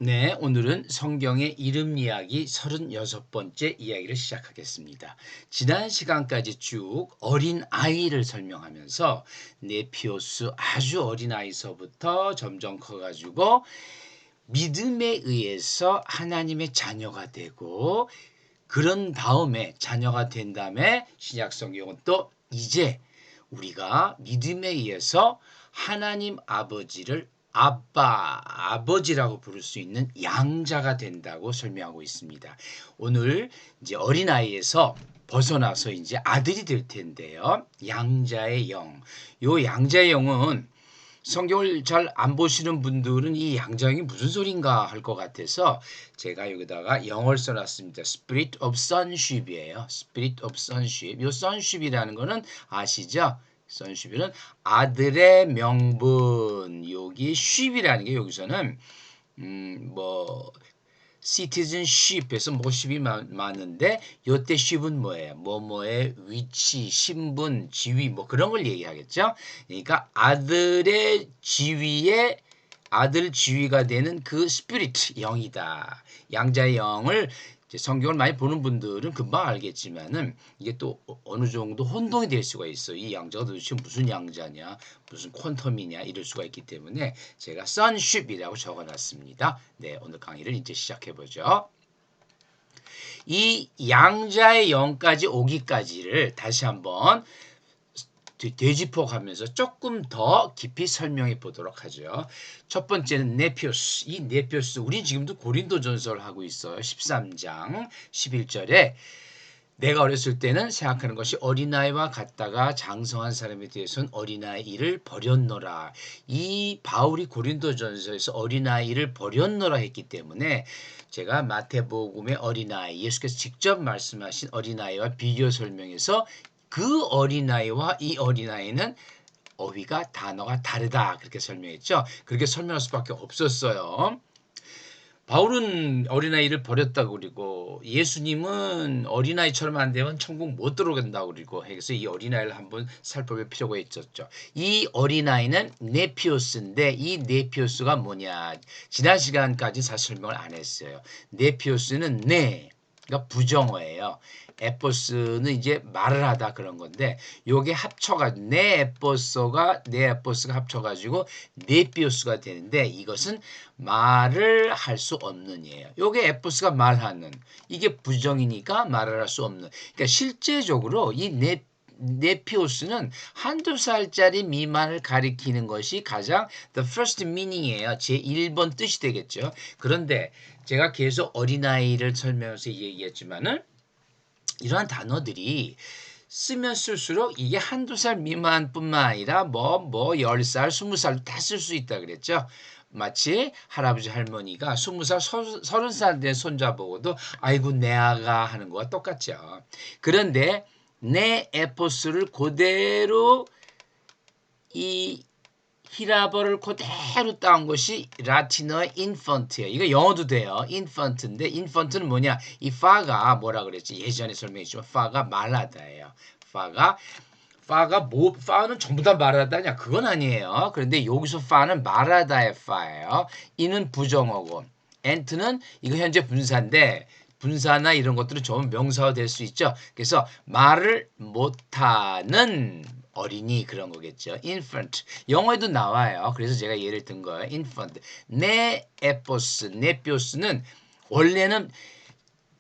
네, 오늘은 성경의 이름 이야기 36번째 이야기를 시작하겠습니다. 지난 시간까지 쭉 어린 아이를 설명하면서 네피오스 아주 어린 아이서부터 점점 커가지고 믿음에 의해서 하나님의 자녀가 되고 그런 다음에 자녀가 된 다음에 신약 성경은 또 이제 우리가 믿음에 의해서 하나님 아버지를 아버지라고 부를 수 있는 양자가 된다고 설명하고 있습니다. 오늘 이제 어린아이에서 벗어나서 이제 아들이 될 텐데요. 양자의 영. 요 양자의 영은 성경을 잘 안 보시는 분들은 이 양자영이 무슨 소린가 할 것 같아서 제가 여기다가 영어를 써놨습니다. Spirit of Sonship이에요. Spirit of Sonship. 이 Sonship이라는 거는 아시죠? Sonship은 아들의 명분. 여기 ship이라는 게 여기서는 뭐 citizenship에서 뭐 ship이 많은데 요때 ship은 뭐예요? 뭐뭐의 위치, 신분, 지위 뭐 그런 걸 얘기하겠죠. 그러니까 아들 지위가 되는 그 스피릿 영이다. 양자의 영을 성경을 많이 보는 분들은 금방 알겠지만은 이게 또 어느 정도 혼동이 될 수가 있어. 이 양자가 도대체 무슨 양자냐, 무슨 퀀텀이냐 이럴 수가 있기 때문에 제가 sonship이라고 적어놨습니다. 네, 오늘 강의를 이제 시작해 보죠. 이 양자의 영까지 오기까지를 다시 한번 되짚어 가면서 조금 더 깊이 설명해 보도록 하죠. 첫 번째는 네피오스. 이 네피오스, 우리 지금도 고린도전서를 하고 있어요. 13장 11절에 내가 어렸을 때는 생각하는 것이 어린아이와 같다가 장성한 사람에 대해서는 어린아이를 버렸노라. 이 바울이 고린도전서에서 어린아이를 버렸노라 했기 때문에 제가 마태복음의 어린아이, 예수께서 직접 말씀하신 어린아이와 비교 설명해서 그 어린아이와 이 어린아이는 어휘가 단어가 다르다 그렇게 설명했죠. 그렇게 설명할 수밖에 없었어요. 바울은 어린아이를 버렸다고 그러고 예수님은 어린아이처럼 안 되면 천국 못 들어간다고 그러고 해서 이 어린아이를 한번 살펴볼 필요가 있었죠. 이 어린아이는 네피오스인데 이 네피오스가 뭐냐. 지난 시간까지 사실 설명을 안 했어요. 네피오스는 그러니까 부정어예요. 에포스는 이제 말을 하다 그런 건데 요게 합쳐가지고 네 에포스가 합쳐가지고 네피오스가 되는데 이것은 말을 할 수 없는 이에요. 요게 에포스가 말하는 이게 부정이니까 말을 할 수 없는. 그러니까 실제적으로 이 네피오스는 한두 살짜리 미만을 가리키는 것이 가장 the first meaning이에요. 제 1번 뜻이 되겠죠. 그런데 제가 계속 어린아이를 설명해서 얘기했지만은 이러한 단어들이 쓰면 쓸수록 이게 한두 살 미만뿐만 아니라 10살, 20살 다 쓸 수 있다 그랬죠. 마치 할아버지 할머니가 20살, 30살 된 손자 보고도 아이고 내 아가 하는 거와 똑같죠. 그런데 내 에포스를 그대로 이 히라버를 그대로 따온 것이 라틴어의 인펀트예요. 이거 영어도 돼요. 인펀트인데 인펀트는 뭐냐? 이 파가 뭐라 그랬지? 예전에 설명했지만 파가 말하다예요. 파는 전부 다 말하다냐? 그건 아니에요. 그런데 여기서 파는 말하다의 파예요. 이는 부정어고 엔트는 이거 현재 분사인데 분사나 이런 것들은 좀 명사화 될 수 있죠. 그래서 말을 못하는 어린이 그런 거겠죠. infant. 영어에도 나와요. 그래서 제가 예를 든 거예요. infant. 네피오스는 원래는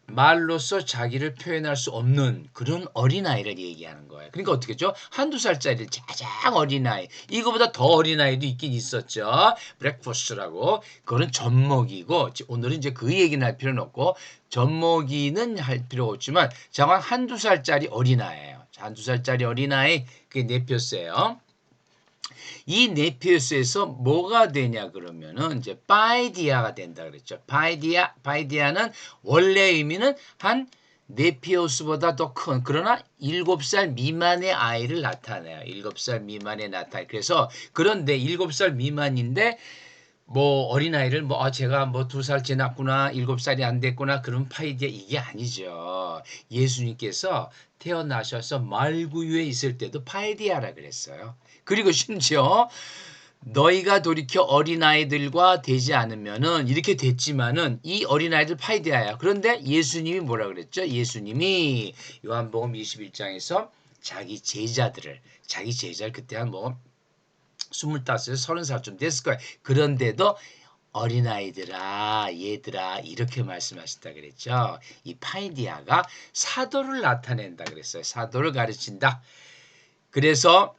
말로써 자기를 표현할 수 없는 그런 어린아이를 얘기하는 거예요. 그러니까 어떻게 죠? 한두 살짜리 가장 어린아이. 이거보다 더 어린아이도 있긴 있었죠. 브렉퍼스트라고. 그거는 젖먹이고 오늘은 이제 그 얘기는 할 필요는 없고 젖먹이는 할 필요가 없지만 정확 한두 살짜리 어린아이예요. 한두 살짜리 어린아이 그게 네피오스예요. 이 네피오스에서 뭐가 되냐 그러면은 이제 파이디아가 된다 그랬죠. 파이디아는 원래 의미는 한 네피오스보다 더 큰 그러나 7살 미만의 아이를 나타내요. 7살 미만의 나타내. 그래서 그런데 7살 미만인데 뭐 어린아이를 제가 2살 지났구나 7살이 안 됐구나 그런 파이디아 이게 아니죠. 예수님께서 태어나셔서 말구유에 있을 때도 파이디아라 그랬어요. 그리고 심지어 너희가 돌이켜 어린아이들과 되지 않으면은 이렇게 됐지만은 이 어린아이들 파이디아야. 그런데 예수님이 뭐라 그랬죠? 예수님이 요한복음 21장에서 자기 제자를 그때 한 뭐 25살, 30살쯤 됐을 거야. 그런데도 어린아이들아, 얘들아 이렇게 말씀하신다 그랬죠. 이 파이디아가 사도를 나타낸다 그랬어요. 사도를 가르친다. 그래서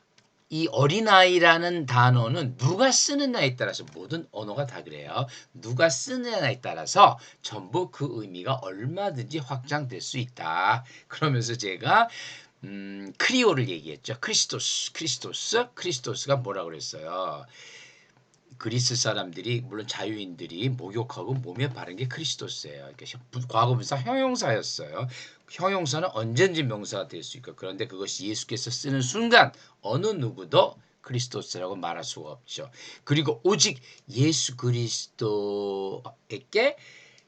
이 어린아이라는 단어는 누가 쓰느냐에 따라서 모든 언어가 다 그래요. 누가 쓰느냐에 따라서 전부 그 의미가 얼마든지 확장될 수 있다. 그러면서 제가 크리오를 얘기했죠. 크리스토스가 뭐라고 그랬어요? 그리스 사람들이 물론 자유인들이 목욕하고 몸에 바른 게 크리스토스예요. 그러니까 과거분사 형용사였어요. 형용사는 언제든지 명사가 될 수 있고 그런데 그것이 예수께서 쓰는 순간 어느 누구도 크리스토스라고 말할 수가 없죠. 그리고 오직 예수 그리스도에게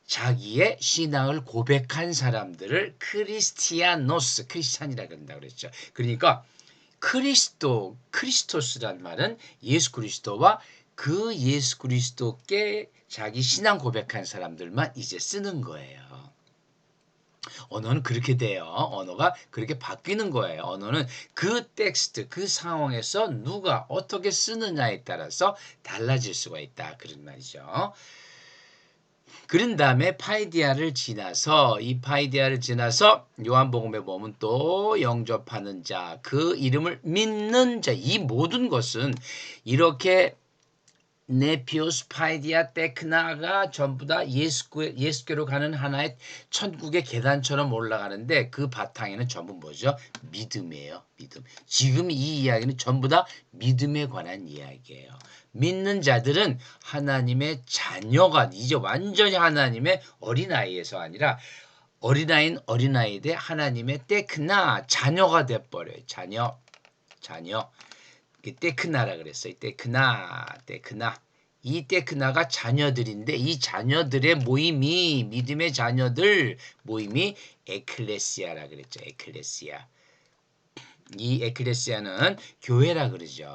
자기의 신앙을 고백한 사람들을 크리스찬이라 그런다 그랬죠. 그러니까 크리스토스란 말은 예수 그리스도와 그 예수 그리스도께 자기 신앙 고백한 사람들만 이제 쓰는 거예요. 언어는 그렇게 돼요. 언어가 그렇게 바뀌는 거예요. 언어는 그 텍스트, 그 상황에서 누가 어떻게 쓰느냐에 따라서 달라질 수가 있다. 그런 말이죠. 그런 다음에 이 파이디아를 지나서 요한복음에 보면 또 영접하는 자, 그 이름을 믿는 자, 이 모든 것은 이렇게 네피오스 파이디아 테크나가 전부 다 예수께로 가는 하나의 천국의 계단처럼 올라가는데 그 바탕에는 전부 뭐죠? 믿음이에요. 믿음. 지금 이 이야기는 전부 다 믿음에 관한 이야기예요. 믿는 자들은 하나님의 자녀가 이제 완전히 하나님의 어린아이에서 아니라 어린아이 대 하나님의 테크나 자녀가 돼버려요. 자녀. 테크나라 그랬어요. 테크나. 이 테크나가 자녀들인데 이 자녀들의 모임이 믿음의 자녀들 모임이 에클레시아라 그랬죠. 에클레시아. 이 에클레시아는 교회라 그러죠.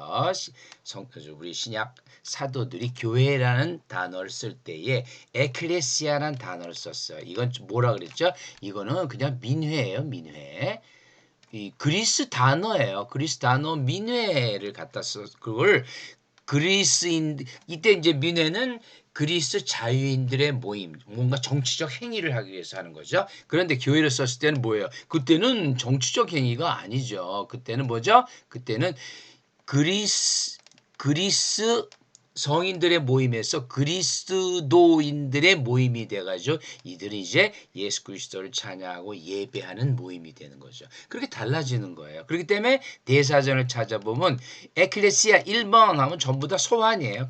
우리 신약 사도들이 교회라는 단어를 쓸 때에 에클레시아라는 단어를 썼어요. 이건 뭐라 그랬죠? 이거는 그냥 민회예요. 민회. 이 그리스 단어예요. 그리스 단어 민회를 갖다 써 그걸 그리스인 이때 이제 민회는 그리스 자유인들의 모임, 뭔가 정치적 행위를 하기 위해서 하는 거죠. 그런데 교회를 썼을 때는 뭐예요? 그때는 정치적 행위가 아니죠. 그때는 뭐죠? 그때는 그리스 성인들의 모임에서 그리스도인들의 모임이 돼가지고 이들은 이제 예수 그리스도를 찬양하고 예배하는 모임이 되는 거죠. 그렇게 달라지는 거예요. 그렇기 때문에 대사전을 찾아보면 에클레시아 1번 하면 전부 다 소환이에요.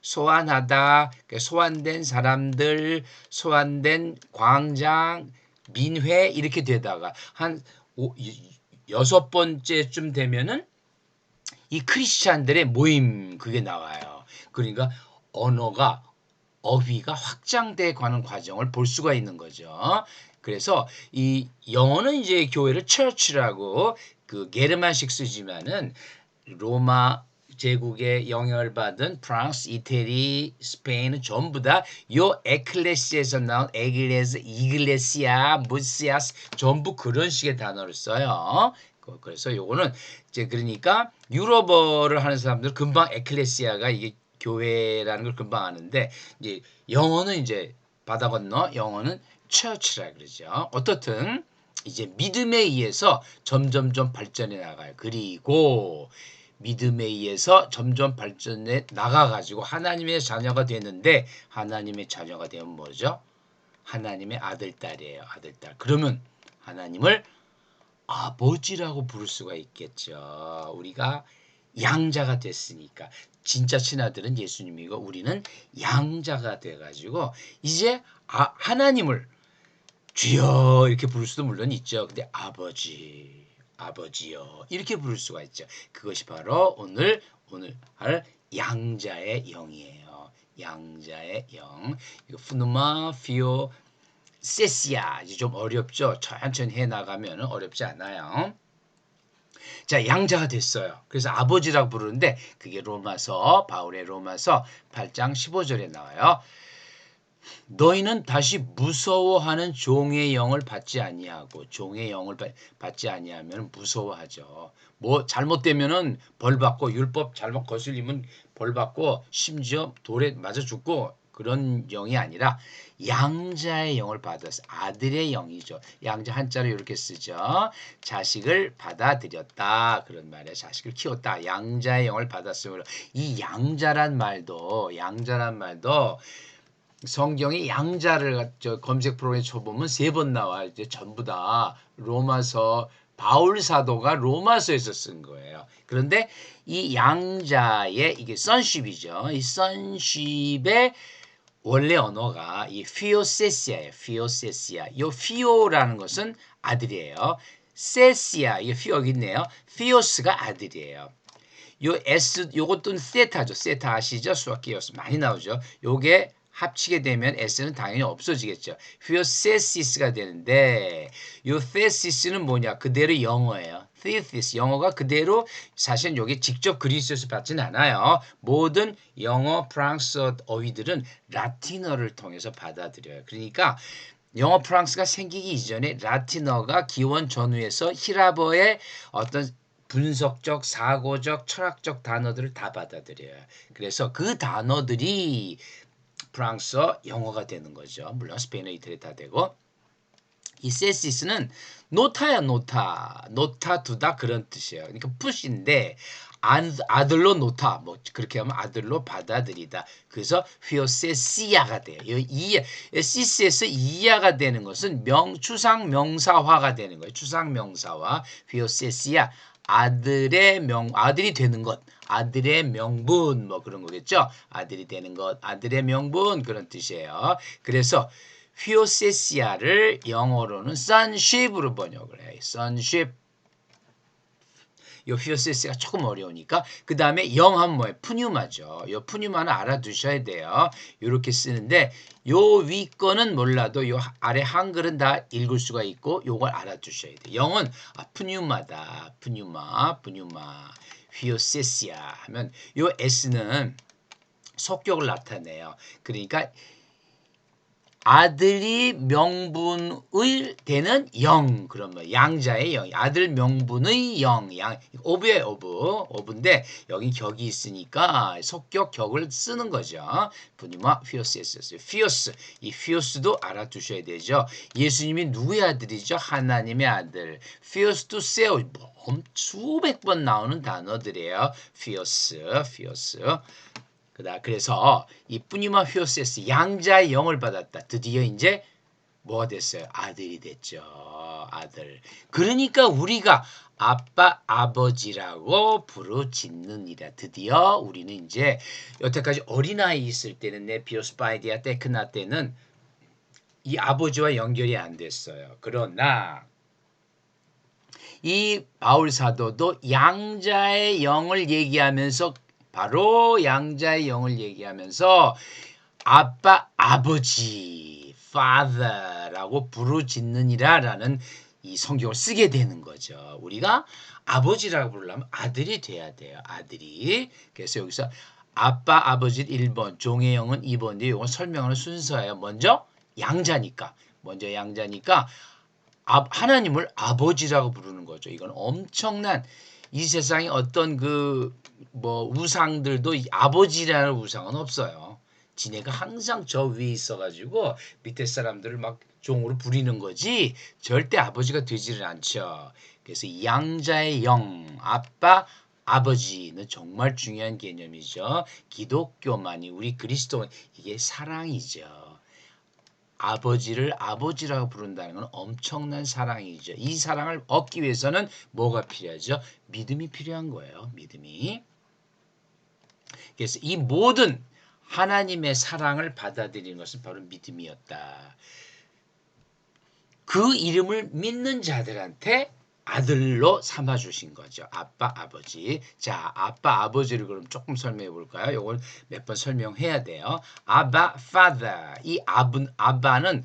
소환하다, 소환된 사람들, 소환된 광장, 민회 이렇게 되다가 한 6번째쯤 되면은 이 크리스찬들의 모임 그게 나와요. 그러니까 어휘가 확장돼 가는 과정을 볼 수가 있는 거죠. 그래서 이 영어는 이제 교회를 처치라고 그 게르만식 쓰지만은 로마 제국의 영향을 받은 프랑스, 이태리, 스페인은 전부 다 요 에클레시에서 나온 이글레시아, 무시아스 전부 그런 식의 단어를 써요. 그래서 요거는 이제 그러니까 유럽어를 하는 사람들 금방 에클레시아가 이게 교회라는 걸 금방 아는데 이제 영어는 이제 바다 건너 영어는 처치라 그러죠. 어떻든 이제 믿음에 의해서 점점점 발전해 나가요. 그리고 믿음에 의해서 점점 발전해 나가가지고 하나님의 자녀가 되는데 하나님의 자녀가 되면 뭐죠? 하나님의 아들, 딸이에요. 아들, 딸. 그러면 하나님을 아버지라고 부를 수가 있겠죠. 우리가 양자가 됐으니까. 진짜 친아들은 예수님이고 우리는 양자가 돼가지고 이제 하나님을 주여 이렇게 부를 수도 물론 있죠. 근데 아버지요 이렇게 부를 수가 있죠. 그것이 바로 오늘 할 양자의 영이에요. 양자의 영. 이거 푸누마 피오 세시아 좀 어렵죠. 천천히 해 나가면 어렵지 않아요. 자, 양자가 됐어요. 그래서 아버지라고 부르는데 그게 로마서, 바울의 로마서 8장 15절에 나와요. 너희는 다시 무서워하는 종의 영을 받지 아니하고 종의 영을 받지 아니하면 무서워하죠. 뭐 잘못되면은 벌 받고 율법 잘못 거슬리면 벌 받고 심지어 돌에 맞아 죽고 그런 영이 아니라 양자의 영을 받아서 아들의 영이죠. 양자 한자로 이렇게 쓰죠. 자식을 받아들였다 그런 말이에요. 자식을 키웠다. 양자의 영을 받았으므로 이 양자란 말도 성경이 양자를 검색 프로그램에 쳐보면 3번 나와. 이제 전부 다 로마서 바울 사도가 로마서에서 쓴 거예요. 그런데 이 양자의 이게 sonship이죠. 이 sonship의 원래 언어가 이 피오세시아예요. 피오세시아. 요 피오라는 것은 아들이에요. 세시아, 이 피오 여기 있네요. 피오스가 아들이에요. 요 S 요것도 세타죠. 세타 아시죠? 수학 기억수 많이 나오죠. 요게 합치게 되면 S는 당연히 없어지겠죠. 휘오세시스가 되는데 요 thesis는 뭐냐? 그대로 영어예요. thesis 영어가 그대로 사실 여기 직접 그리스에서 받지는 않아요. 모든 영어, 프랑스어 어휘들은 라틴어를 통해서 받아들여요. 그러니까 영어 프랑스가 생기기 이전에 라틴어가 기원 전후에서 히라버의 어떤 분석적, 사고적, 철학적 단어들을 다 받아들여요. 그래서 그 단어들이 프랑스어, 영어가 되는 거죠. 물론 스페인어, 이탈리아 다 되고. 이 세시스는 노타야 노타. 노타 두다 그런 뜻이에요. 그러니까 푸시인데 아들로 노타. 뭐 그렇게 하면 아들로 받아들이다. 그래서 휘오세시아가 돼요. 이 시스에서 이야가 되는 것은 추상 명사화가 되는 거예요. 추상 명사화. 휘오세시아 아들이 되는 것. 아들의 명분 뭐 그런 거겠죠. 아들이 되는 것, 아들의 명분 그런 뜻이에요. 그래서 휘오세시아를 영어로는 sonship으로 번역을 해요. sonship. 요 휘오세시아가 조금 어려우니까 그 다음에 영하면 뭐예요? 푸뉴마죠. 요 푸뉴마는 알아두셔야 돼요. 이렇게 쓰는데 요 위 거는 몰라도 요 아래 한글은 다 읽을 수가 있고 요걸 알아두셔야 돼요. 영은 푸뉴마다. 푸뉴마. 휘오세시아 하면 요 S는 속격을 나타내요. 그러니까 아들이 명분의 되는 영 그러면 양자의 영 아들 명분의 양 오브예요 오브인데 여기 격이 있으니까 속격 격을 쓰는 거죠. 분이마 휘오스였어요. 피오스 이 피오스도 알아두셔야 되죠. 예수님이 누구의 아들이죠? 하나님의 아들. 피오스도 세오 수백 번 나오는 단어들이에요. 피오스. 그래서 이 뿌니마 휘오세스 양자의 영을 받았다. 드디어 이제 뭐가 됐어요? 아들이 됐죠. 아들. 그러니까 우리가 아빠 아버지라고 부르짖느니라. 드디어 우리는 이제 여태까지 어린아이 있을 때는 네피오스파이디아 테크나 때는 이 아버지와 연결이 안 됐어요. 그러나 이 바울 사도도 양자의 영을 얘기하면서 바로 양자의 영을 얘기하면서 아빠, 아버지, father라고 부르짖느니라라는 이 성경을 쓰게 되는 거죠. 우리가 아버지라고 부르려면 아들이 돼야 돼요. 아들이. 그래서 여기서 아빠, 아버지 1번, 종의 영은 2번인데 이건 설명하는 순서예요. 먼저 양자니까. 하나님을 아버지라고 부르는 거죠. 이건 엄청난 이 세상에 어떤 우상들도 이 아버지라는 우상은 없어요. 지네가 항상 저 위에 있어가지고 밑에 사람들을 막 종으로 부리는 거지 절대 아버지가 되지를 않죠. 그래서 양자의 영, 아빠, 아버지는 정말 중요한 개념이죠. 기독교만이 우리 그리스도인 이게 사랑이죠. 아버지를 아버지라고 부른다는 건 엄청난 사랑이죠. 이 사랑을 얻기 위해서는 뭐가 필요하죠? 믿음이 필요한 거예요. 믿음이. 그래서 이 모든 하나님의 사랑을 받아들이는 것은 바로 믿음이었다. 그 이름을 믿는 자들한테 아들로 삼아주신 거죠. 아빠, 아버지. 자, 아빠, 아버지를 그럼 조금 설명해 볼까요? 이걸 몇 번 설명해야 돼요. 아바, father. 이 아바는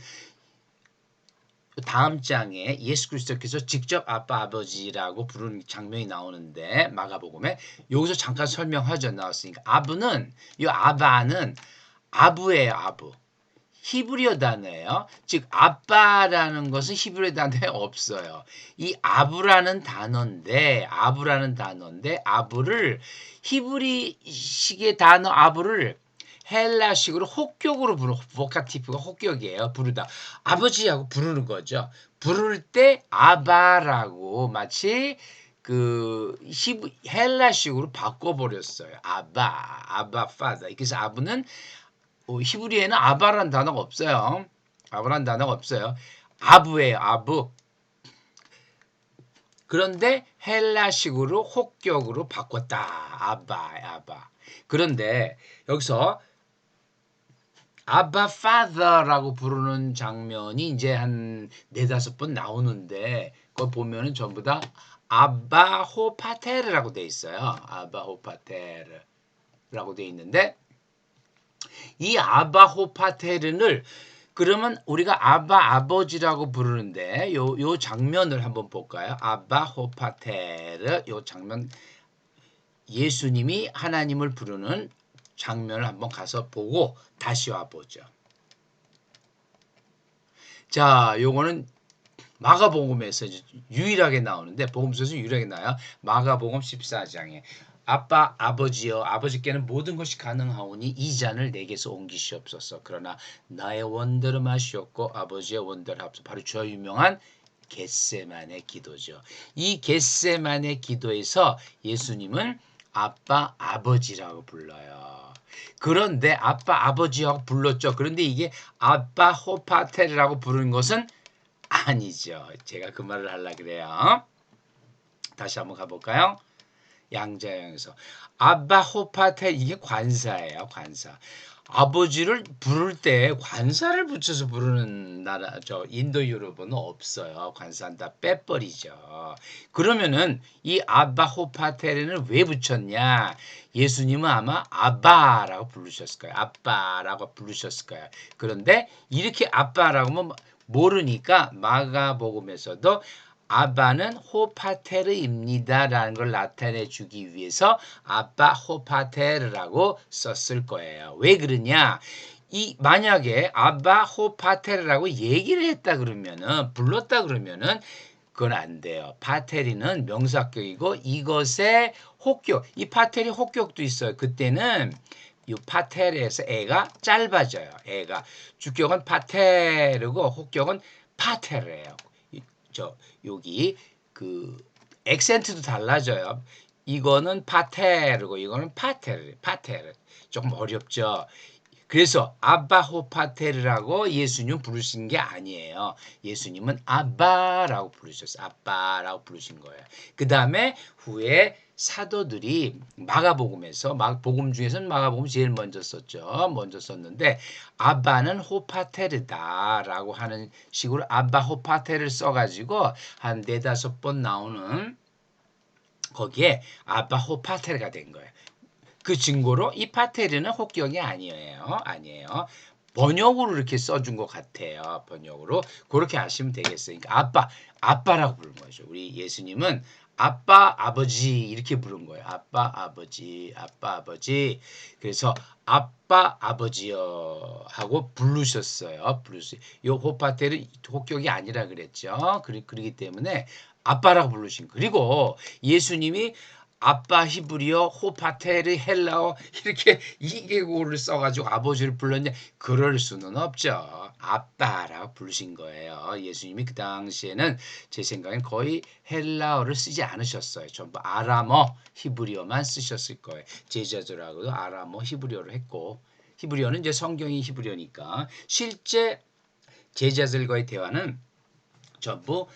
그 다음 장에 예수 그리스도께서 직접 아빠 아버지라고 부르는 장면이 나오는데 마가복음에 여기서 잠깐 설명하죠. 나왔으니까 아부는 이 아바는 아부예요. 아부. 히브리어 단어예요. 즉 아빠라는 것은 히브리어 단어에 없어요. 이 아부라는 단어인데 아부를 히브리식의 단어 아부를 헬라식으로 혹격으로 부르는 보카티프가 혹격이에요. 부르다. 아버지하고 부르는 거죠. 부를 때 아바라고 마치 그 헬라식으로 바꿔버렸어요. 아바 파더. 그래서 아부는 히브리에는 아바라는 단어가 없어요. 아바라는 단어가 없어요. 아부예요. 아부. 그런데 헬라식으로 혹격으로 바꿨다. 아바. 그런데 여기서 아바 파더라고 부르는 장면이 이제 한 네다섯 번 나오는데 그거 보면은 전부 다 아바호 파테르라고 돼 있어요. 아바호 파테르라고 돼 있는데 이 아바호 파테르를 그러면 우리가 아바 아버지라고 부르는데 요 장면을 한번 볼까요? 아바호 파테르 요 장면 예수님이 하나님을 부르는 장면을 한번 가서 보고 다시 와 보죠. 자, 요거는 마가복음에서 유일하게 나오는데 복음서에서 유일하게 나와요. 마가복음 14장에 아빠 아버지여 아버지께는 모든 것이 가능하오니 이 잔을 내게서 옮기시옵소서. 그러나 나의 원대로 마시옵고 아버지의 원대로 합소. 바로 저 유명한 겟세만의 기도죠. 이 겟세만의 기도에서 예수님은 아빠 아버지라고 불러요. 그런데 아빠 아버지라고 불렀죠. 그런데 이게 아빠 호파텔이라고 부르는 것은 아니죠. 제가 그 말을 하려고 그래요. 다시 한번 가볼까요? 양자형에서 아바 호파텔 이게 관사예요. 관사. 아버지를 부를 때 관사를 붙여서 부르는 나라 인도 유럽은 없어요. 관사는 다 빼버리죠. 그러면은 이 아바 호파텔에는 왜 붙였냐? 예수님은 아마 아바라고 부르셨을 거예요. 아빠라고 부르셨을 거예요. 그런데 이렇게 아빠라고 하면 모르니까 마가복음에서도 아바는 호파테르입니다라는 걸 나타내 주기 위해서 아바 호파테르라고 썼을 거예요. 왜 그러냐? 이 만약에 아바 호파테르라고 얘기를 했다 그러면은 불렀다 그러면은 그건 안 돼요. 파테리는 명사격이고 이것의 혹격, 이 파테리 혹격도 있어요. 그때는 이 파테르에서 애가 짧아져요. 애가 주격은 파테르고 혹격은 파테르예요. 여기 그 액센트도 달라져요. 이거는 파테르고 이거는 파테르. 조금 어렵죠. 그래서 아바호파테르라고 예수님 부르신 게 아니에요. 예수님은 아바라고 부르셨어요. 아바라고 부르신 거예요. 그 다음에 후에 사도들이 마가복음에서 복음 중에서는 마가복음 제일 먼저 썼죠. 먼저 썼는데 아바는 호파테르다라고 하는 식으로 아바호파테르를 써가지고 한 네다섯 번 나오는 거기에 아바호파테르가 된 거예요. 그 증거로 이 파테르는 혹격이 아니에요. 번역으로 이렇게 써준 것 같아요. 번역으로 그렇게 하시면 되겠어요. 그러니까 아빠라고 부른 거죠. 우리 예수님은 아빠 아버지 이렇게 부른 거예요. 아빠 아버지. 그래서 아빠 아버지여 하고 부르셨어요. 요 호파테르 혹격이 아니라 그랬죠. 그러기 때문에 아빠라고 부르신 거예요. 그리고 예수님이 아빠 히브리어 호파테르 헬라어 이렇게 이계국어를 써가지고 아버지를 불렀냐? 그럴 수는 없죠. 아빠라고 부르신 거예요. 예수님이 그 당시에는 제 생각엔 거의 헬라어를 쓰지 않으셨어요. 전부 아람어 히브리어만 쓰셨을 거예요. 제자들하고도 아람어 히브리어를 했고 히브리어는 이제 성경이 히브리어니까 실제 제자들과의 대화는 전부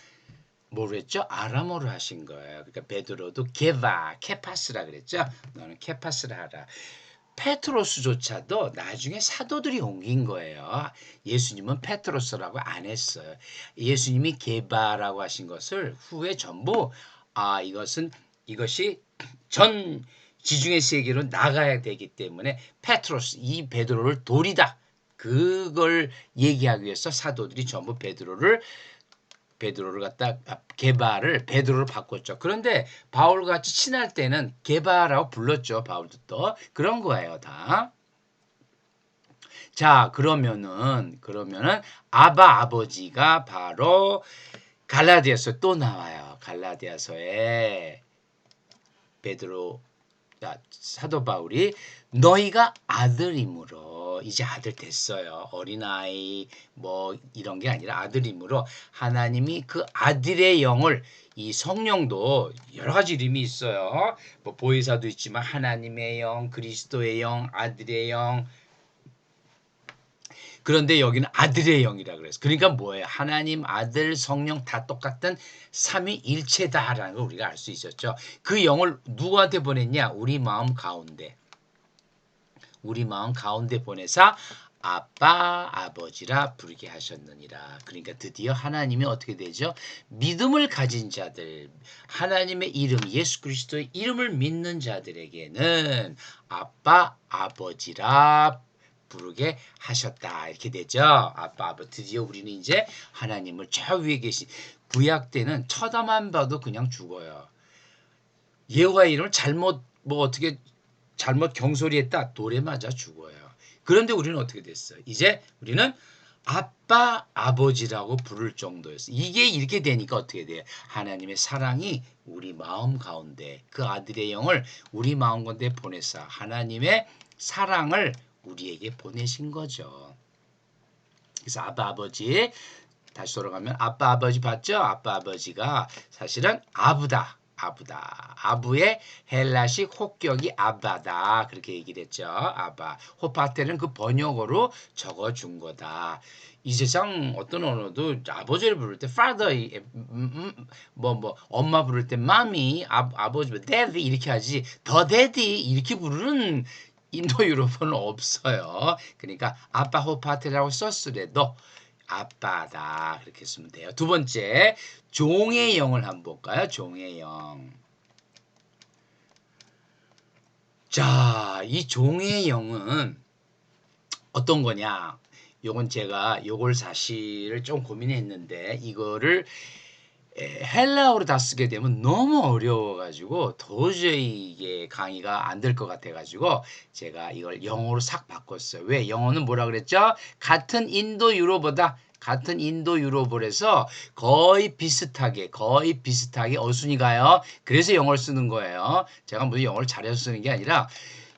뭐로 했죠? 아람어로 하신 거예요. 그러니까 베드로도 케파스라 그랬죠. 너는 케파스라 하라. 페트로스조차도 나중에 사도들이 옮긴 거예요. 예수님은 페트로스라고 안 했어요. 예수님이 게바라고 하신 것을 후에 전부 이것이 전 지중해 세계로 나가야 되기 때문에 페트로스 이 베드로를 돌이다. 그걸 얘기하기 위해서 사도들이 전부 베드로를 베드로를 갖다 게바를 베드로로 바꿨죠. 그런데 바울같이 친할 때는 게바라고 불렀죠. 바울도 또 그런 거예요, 다. 자, 그러면은 아바 아버지가 바로 갈라디아서 또 나와요. 갈라디아서에 베드로 사도 바울이 너희가 아들이므로 이제 아들 됐어요. 어린아이 뭐 이런 게 아니라 아들이므로 하나님이 그 아들의 영을 이 성령도 여러 가지 이름이 있어요. 뭐 보혜사도 있지만 하나님의 영, 그리스도의 영, 아들의 영. 그런데 여기는 아들의 영이라 그랬어. 그러니까 뭐예요? 하나님, 아들, 성령 다 똑같은 삼위일체다라는 걸 우리가 알 수 있었죠. 그 영을 누구한테 보냈냐? 우리 마음 가운데. 우리 마음 가운데 보내사 아빠, 아버지라 부르게 하셨느니라. 그러니까 드디어 하나님이 어떻게 되죠? 믿음을 가진 자들, 하나님의 이름, 예수 그리스도의 이름을 믿는 자들에게는 아빠, 아버지라 부르게 하셨다. 이렇게 되죠. 아빠, 아버지. 드디어 우리는 이제 하나님을 저 위에 계신 구약 때는 쳐다만 봐도 그냥 죽어요. 여호와의 이름을 잘못 어떻게 잘못 경솔히했다 돌에 맞아 죽어요. 그런데 우리는 어떻게 됐어요? 이제 우리는 아빠 아버지라고 부를 정도였어. 이게 이렇게 되니까 어떻게 돼요? 하나님의 사랑이 우리 마음 가운데 그 아들의 영을 우리 마음 가운데 보내사 하나님의 사랑을 우리에게 보내신 거죠. 그래서 아빠 아버지 다시 돌아가면 아빠 아버지 봤죠? 아빠 아버지가 사실은 아부다. 아부의 헬라식 혹격이 아바다. 그렇게 얘기를 했죠. 아바. 호파테는 그 번역어로 적어준 거다. 이 세상 어떤 언어도 아버지를 부를 때 father, 엄마 부를 때 mommy, 아버지, daddy 이렇게 하지 더 daddy 이렇게 부르는 인도 유럽어는 없어요. 그러니까 아빠 호파테라고 썼으래도 아빠다 그렇게 쓰면 돼요. 두 번째 종의 영을 한번 볼까요? 종의 영. 자, 이 종의 영은 어떤 거냐? 요건 제가 요걸 사실을 좀 고민했는데 이거를 헬라어로 다 쓰게 되면 너무 어려워가지고 도저히 이게 강의가 안 될 것 같아가지고 제가 이걸 영어로 싹 바꿨어요. 왜? 영어는 뭐라 그랬죠? 같은 인도 유럽어에서 거의 비슷하게 어순이 가요. 그래서 영어를 쓰는 거예요. 제가 무슨 영어를 잘해서 쓰는 게 아니라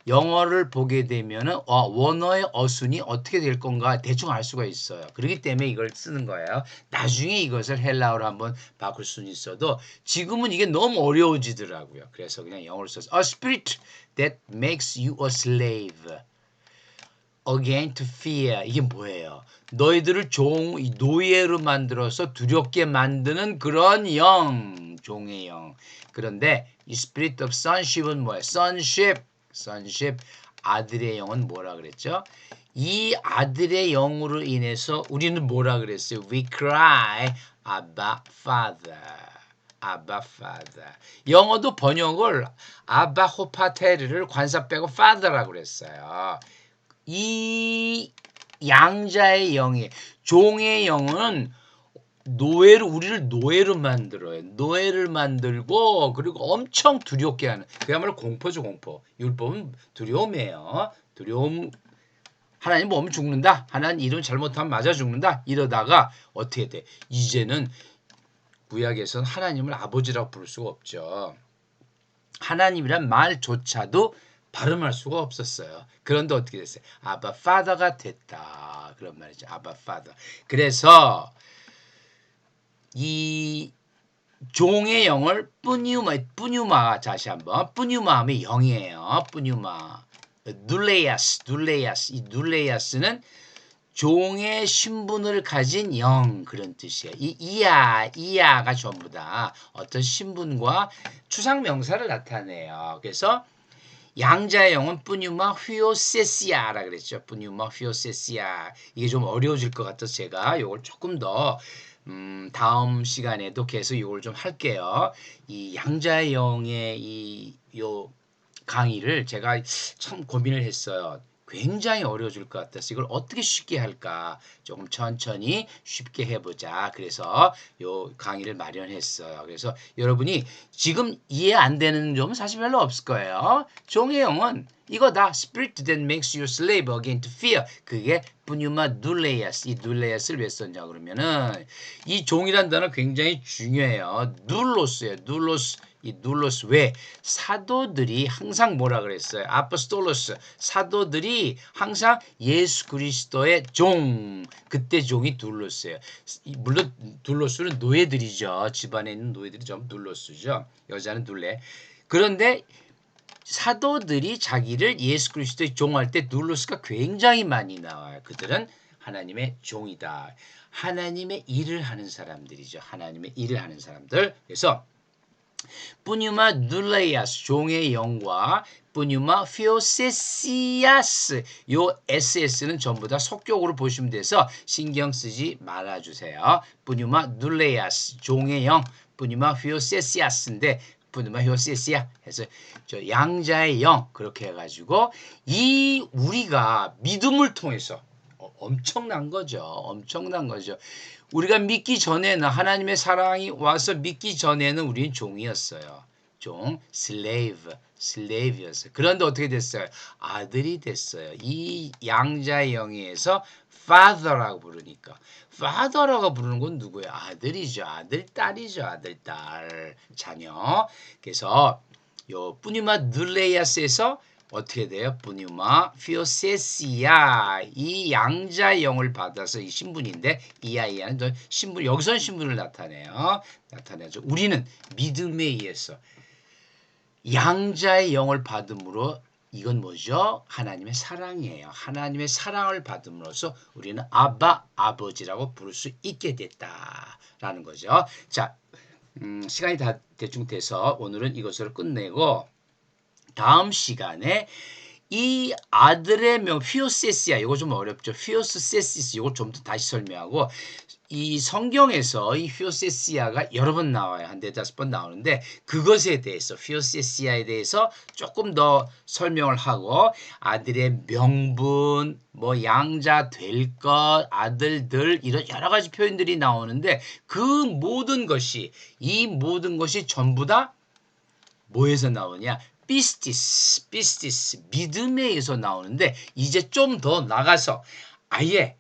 영어를 보게 되면은 원어의 어순이 어떻게 될 건가 대충 알 수가 있어요. 그렇기 때문에 이걸 쓰는 거예요. 나중에 이것을 헬라어로 한번 바꿀 수는 있어도 지금은 이게 너무 어려워지더라고요. 그래서 그냥 영어로 써서 A spirit that makes you a slave again to fear. 이게 뭐예요? 너희들을 노예로 만들어서 두렵게 만드는 그런 영, 종의 영. 그런데 이 spirit of sonship은 뭐예요? sonship, 아들의 영은 뭐라 그랬죠? 이 아들의 영으로 인해서 우리는 뭐라 그랬어요? We cry, Abba Father. 아바 father. 영어도 번역을 아바 호파테르를 관사 빼고 father라고 그랬어요. 이 양자의 영이 종의 영은 우리를 노예로 만들어요. 노예를 만들고 그리고 엄청 두렵게 하는 그야말로 공포죠. 공포. 율법은 두려움이에요. 두려움. 하나님 보면 죽는다. 하나님 이름 잘못하면 맞아 죽는다. 이러다가 어떻게 돼? 이제는 구약에서는 하나님을 아버지라고 부를 수가 없죠. 하나님이란 말조차도 발음할 수가 없었어요. 그런데 어떻게 됐어요? 아바 파더가 됐다. 그런 말이죠. 아바 파더. 그래서 이 종의 영을 뿌뉴마 다시 한번 뿌뉴마 하면 영이에요. 뿌뉴마 눌레야스 이 눌레야스는 종의 신분을 가진 영 그런 뜻이에요. 이야가 전부 다 어떤 신분과 추상 명사를 나타내요. 그래서 양자의 영은 뿌뉴마 휘오세시아라 그랬죠. 뿌뉴마 휘오세시아. 이게 좀 어려워질 것 같아서 제가 이걸 조금 더 다음 시간에도 계속 이걸 좀 할게요. 이 양자의 영의 요 강의를 제가 참 고민을 했어요. 굉장히 어려워질 것 같아서 이걸 어떻게 쉽게 할까? 조금 천천히 쉽게 해보자. 그래서 요 강의를 마련했어요. 그래서 여러분이 지금 이해 안 되는 점은 사실 별로 없을 거예요. 종의 영은 이거다. Spirit that makes you slave again to fear. 그게 pneuma douleas. 이 douleas를 왜 썼냐 그러면은 이 종이란 단어 굉장히 중요해요. 눌로스예요. 눌로스. 이 눌로스 왜? 사도들이 항상 뭐라 그랬어요? 아포스톨로스. 사도들이 항상 예수 그리스도의 종. 그때 종이 둘로스예요. 물론 둘로스는 노예들이죠. 집안에 있는 노예들이 전부 둘로스죠. 여자는 둘레. 그런데 사도들이 자기를 예수 그리스도의 종할 때 눌로스가 굉장히 많이 나와요. 그들은 하나님의 종이다. 하나님의 일을 하는 사람들이죠. 하나님의 일을 하는 사람들. 그래서 뿌뉴마 눌레이아스 종의 영과 뿌뉴마 피오세시아스 요 SS는 전부 다 속격으로 보시면 돼서 신경 쓰지 말아주세요. 뿌뉴마 눌레이아스 종의 영 뿌뉴마 피오세시아스인데 뿌뉴마 피오세시아 해서 저 양자의 영 그렇게 해가지고 이 우리가 믿음을 통해서 엄청난 거죠. 엄청난 거죠. 우리가 믿기 전에는 하나님의 사랑이 와서 믿기 전에는 우리는 종이었어요. 종, slave였어요. 그런데 어떻게 됐어요? 아들이 됐어요. 이 양자의 영에서 father라고 부르니까 father라고 부르는 건 누구예요? 아들이죠. 아들, 딸이죠. 아들, 딸, 자녀. 그래서 요 뿌니마 눌레이아스에서 어떻게 돼요? 뿌뉴마 피오세시아 이 양자의 영을 받아서 이 신분인데 이 아이는 신분 여기서는 신분을 나타내요. 나타내죠. 우리는 믿음에 의해서 양자의 영을 받음으로 이건 뭐죠? 하나님의 사랑이에요. 하나님의 사랑을 받음으로써 우리는 아바 아버지라고 부를 수 있게 됐다라는 거죠. 자, 시간이 다 대충 돼서 오늘은 이것으로 끝내고 다음 시간에 이 아들의 명 휘오세시아 이거 좀 어렵죠. 휘오스세시스 이거 좀 더 다시 설명하고 이 성경에서 이 휘오세시아가 여러 번 나와요. 한 네다섯 번 나오는데 그것에 대해서 휘오세시아에 대해서 조금 더 설명을 하고 아들의 명분 뭐 양자 될 것 아들들 이런 여러 가지 표현들이 나오는데 그 모든 것이 이 모든 것이 전부 다 뭐에서 나오냐? 피스티스, 믿음에 의해서 나오는데 이제 좀 더 나가서 아예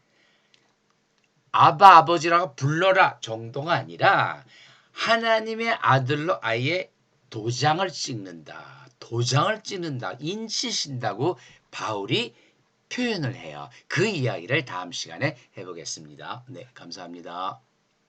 아바 아버지라고 불러라 정도가 아니라 하나님의 아들로 아예 도장을 찍는다. 도장을 찍는다. 인치신다고 바울이 표현을 해요. 그 이야기를 다음 시간에 해보겠습니다. 네, 감사합니다.